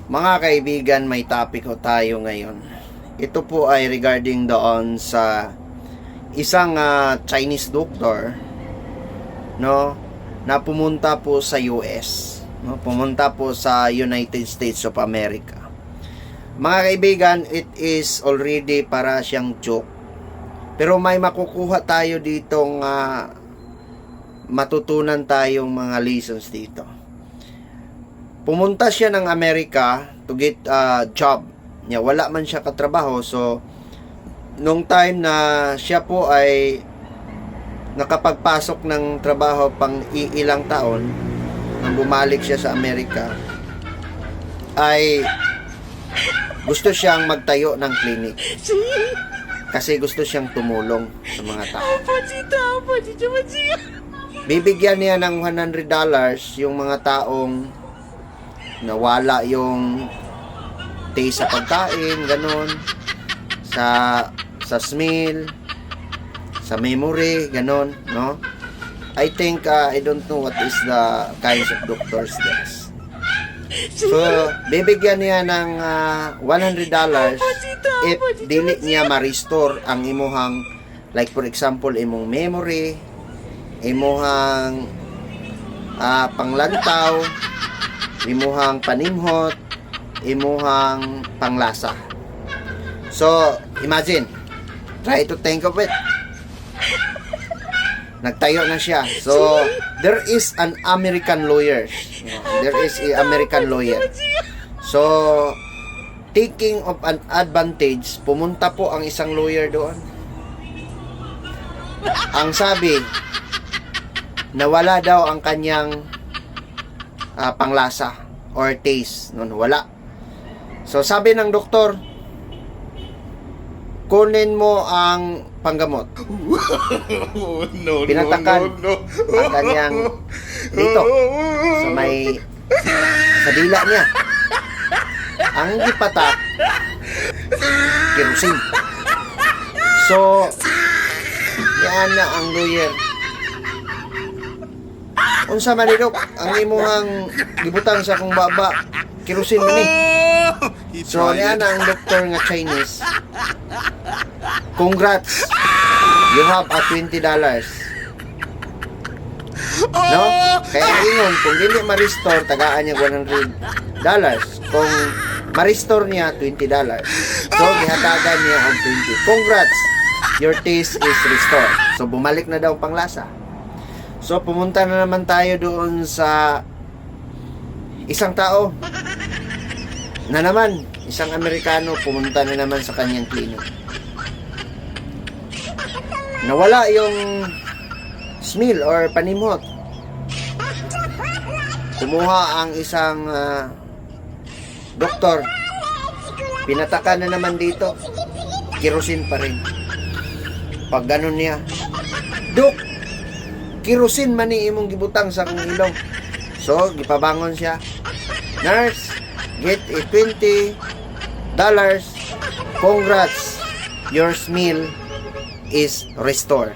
Mga kaibigan, may topic ko tayo ngayon. Ito po ay regarding doon sa isang Chinese doctor, no, na pumunta po sa US, no, pumunta po sa United States of America. Mga kaibigan, it is already para siyang joke. Pero may makukuha tayo ditong matutunan tayong mga lessons dito. Pumunta siya ng Amerika to get a job. Wala man siya katrabaho. So, nung time na siya po ay nakapagpasok ng trabaho pang ilang taon, nang bumalik siya sa Amerika, ay gusto siyang magtayo ng clinic. Kasi gusto siyang tumulong sa mga tao. Bibigyan niya ng $100 yung mga taong nawala yung taste sa pagkain, ganun, sa smell, sa memory, ganun, no? I think, I don't know what is the kinds of doctors this. So, bibigyan niya ng $100 if dili niya ma-restore ang imuhang, like for example, imong memory, imuhang panglantaw, imuhang panimhot, imuhang panglasa. So, imagine, try to think of it. Nagtayo na siya. So, there is an American lawyer. There is an American lawyer. So, taking of an advantage, pumunta po ang isang lawyer doon. Ang sabi, nawala daw ang kanyang panglasa or taste. Noon, wala. So, sabi ng doktor, kunin mo ang panggamot. Pinatakan ang kanyang dito sa may sa dila niya. Ang gipatak, kerosene. So, yan na ang lawyer. Unsa man ni Dok, ang imuhang gibutang sa akong baba, kerosene man ni. So, yan ang doktor nga Chinese. Congrats, you have a $20. No? Kaya ingon, kung hindi ma-restore, tagaan niya $100. Kung ma-restore niya, $20. So, gihatagan niya ang 20. Congrats, your taste is restored. So, bumalik na daw panglasa. So, pumunta na naman tayo doon sa isang tao na naman, isang Amerikano, pumunta na naman sa kanyang clinic. Nawala yung smell or panimhot. Kumuha ang isang doktor. Pinatakan na naman dito. Kerosene pa rin. Pag ganun niya, Dok, kerosene man ni imong gibutang sa akong ilong. So, gipabangon siya. Nurse, get a $20. Congrats, your smell is restored.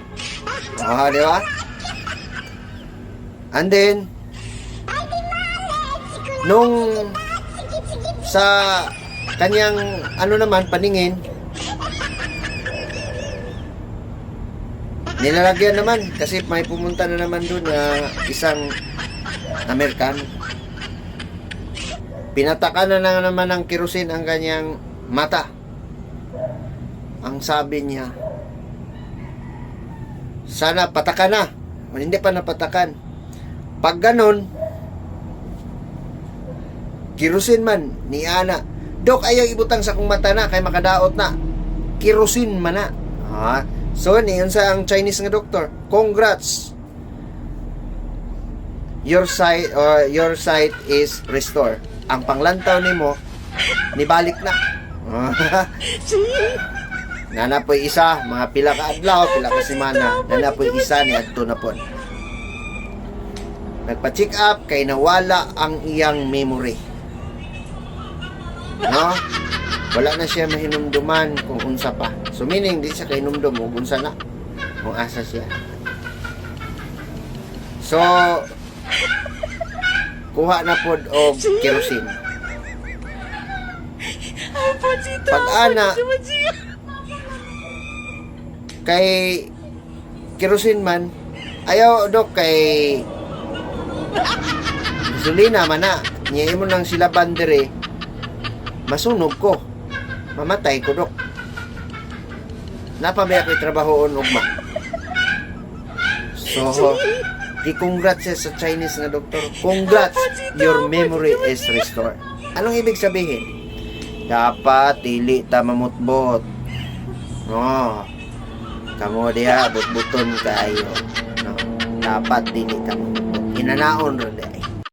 Di ba? And then, nung sa kanyang naman, paningin, nilalagyan naman kasi may pumunta na naman doon na isang American. Pinatakan na naman ng kerosene ang kanyang mata. Ang sabi niya, sana patakan na. Hindi pa napatakan. Pag ganon, kerosene man ni ana. Dok, ayaw ibutang sa kong mata na kay makadaot na. Kerosene man na. So, niyon sa ang Chinese nga doktor. Congrats. Your sight is restored. Ang panglantaw nimo nibalik na. Nana po isa, mga pila ka adlaw, pila ka semana, nana po isa ni adto na po. Nagpa-check up kay nawala ang iyang memory. No? Wala na siya mahinumduman kung unsa pa. So meaning di siya kay hinumdum kung unsa na, kung asa siya. So kuha na pod og kerosene. Pag ana kay kerosene man, ayaw dok kay gasolina man na. Niya mo nang sila bandere, masunog ko. Mamatay ko dok. Napamaya ko'y trabahoon ugma. So, congrats sa Chinese na doktor. Congrats, your memory is restored. Anong ibig sabihin? Dapat dili ta mamutbot. No. Kamo diha butbuton kayo. No. Dapat dili ta mamutbot. Inanaon ron diha.